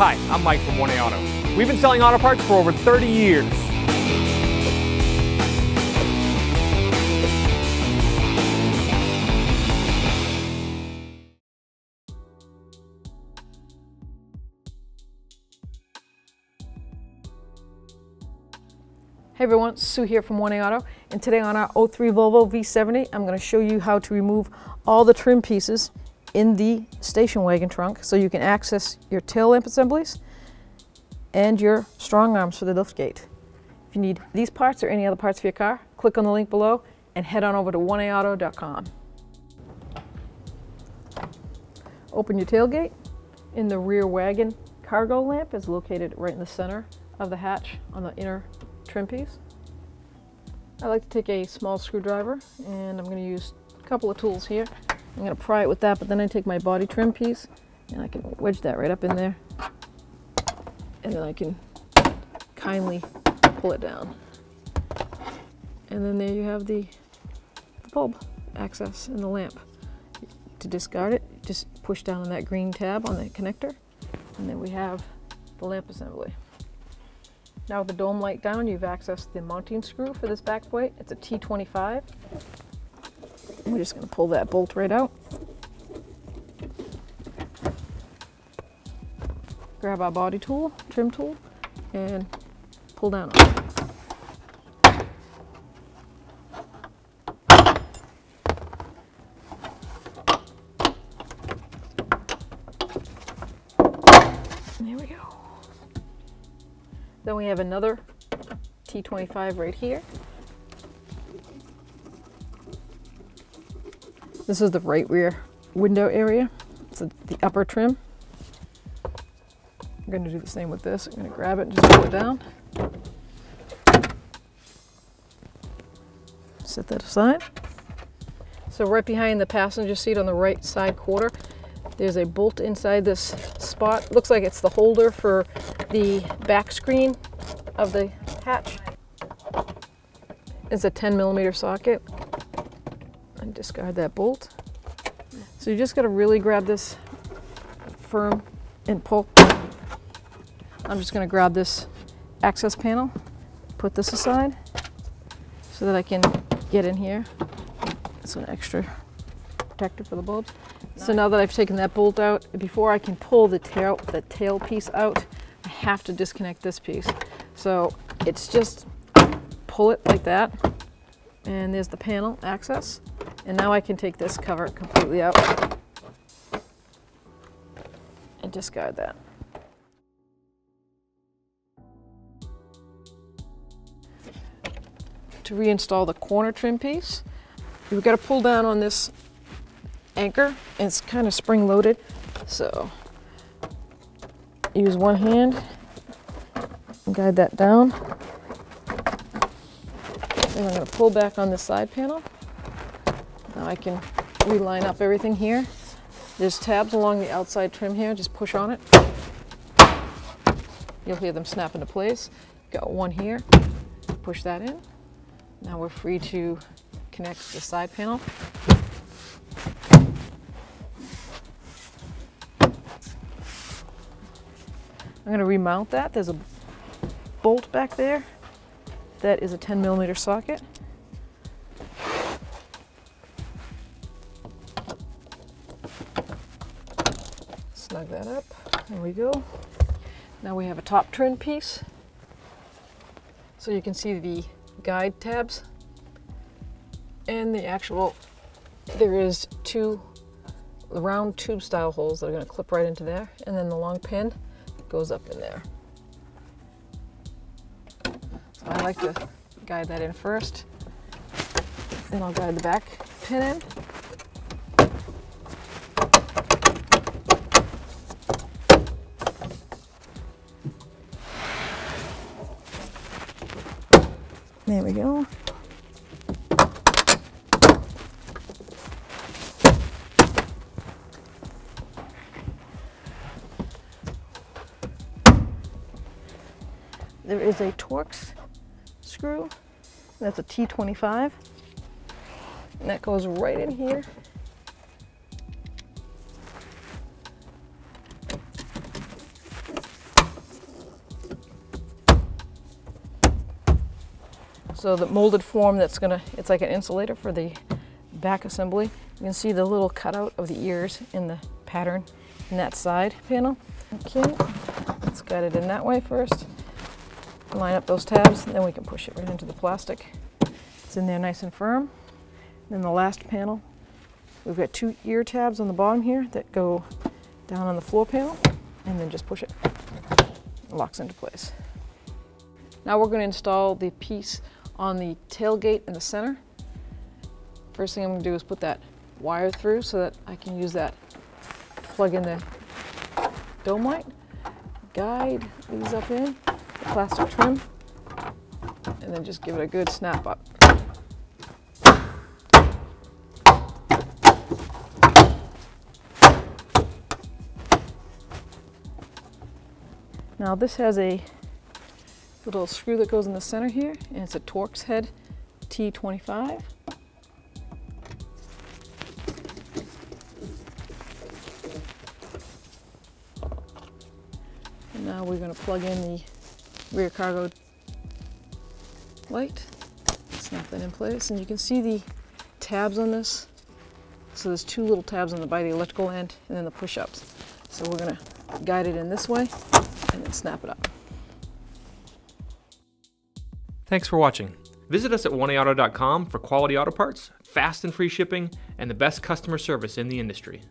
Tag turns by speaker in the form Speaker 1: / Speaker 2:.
Speaker 1: Hi, I'm Mike from 1A Auto. We've been selling auto parts for over 30 years.
Speaker 2: Hey everyone, Sue here from 1A Auto, and today on our 03 Volvo V70, I'm going to show you how to remove all the trim pieces in the station wagon trunk so you can access your tail lamp assemblies and your strong arms for the lift gate. If you need these parts or any other parts for your car, click on the link below and head on over to 1aauto.com. Open your tailgate. In the rear wagon, cargo lamp is located right in the center of the hatch on the inner trim piece. I like to take a small screwdriver and I'm going to use a couple of tools here. I'm going to pry it with that, but then I take my body trim piece and I can wedge that right up in there, and then I can kindly pull it down. And then there you have the bulb access and the lamp. To discard it, just push down on that green tab on the connector, and then we have the lamp assembly. Now with the dome light down, you've accessed the mounting screw for this back plate. It's a T25. We're just going to pull that bolt right out. Grab our body tool, trim tool, and pull down on it. There we go. Then we have another T25 right here. This is the right rear window area. It's the upper trim. I'm going to do the same with this. I'm going to grab it and just pull it down. Set that aside. So right behind the passenger seat on the right side quarter, there's a bolt inside this spot. Looks like it's the holder for the back screen of the hatch. It's a 10mm socket. And discard that bolt. So you just got to really grab this firm and pull. I'm just going to grab this access panel, put this aside so that I can get in here. It's an extra protector for the bulbs. So now that I've taken that bolt out, before I can pull the tail piece out, I have to disconnect this piece. So it's just pull it like that, and there's the panel access. And now I can take this cover completely out and discard that. To reinstall the corner trim piece, you've got to pull down on this anchor, and it's kind of spring loaded. So use one hand and guide that down. Then I'm going to pull back on this side panel. Now I can reline up everything here. There's tabs along the outside trim here, just push on it. You'll hear them snap into place. Got one here, push that in. Now we're free to connect the side panel. I'm going to remount that. There's a bolt back there. That is a 10mm socket. Snug that up. There we go. Now we have a top trim piece. So you can see the guide tabs and the actual, there is two round tube style holes that are going to clip right into there, and then the long pin goes up in there. So I like to guide that in first, then I'll guide the back pin in. There we go. There is a Torx screw. That's a T25. And that goes right in here. So the molded form it's like an insulator for the back assembly. You can see the little cutout of the ears in the pattern in that side panel. Okay, let's guide it in that way first. Line up those tabs, and then we can push it right into the plastic. It's in there nice and firm. Then the last panel, we've got 2 ear tabs on the bottom here that go down on the floor panel, and then just push it. It locks into place. Now we're going to install the piece on the tailgate in the center. First thing I'm going to do is put that wire through so that I can use that to plug in the dome light. Guide these up in the plastic trim, and then just give it a good snap up. Now this has a little screw that goes in the center here, and it's a Torx head T25. And now we're going to plug in the rear cargo light, snap that in place, and you can see the tabs on this. So there's 2 little tabs on by the electrical end, and then the push-ups. So we're going to guide it in this way and then snap it up.
Speaker 1: Thanks for watching. Visit us at oneauto.com for quality auto parts, fast and free shipping, and the best customer service in the industry.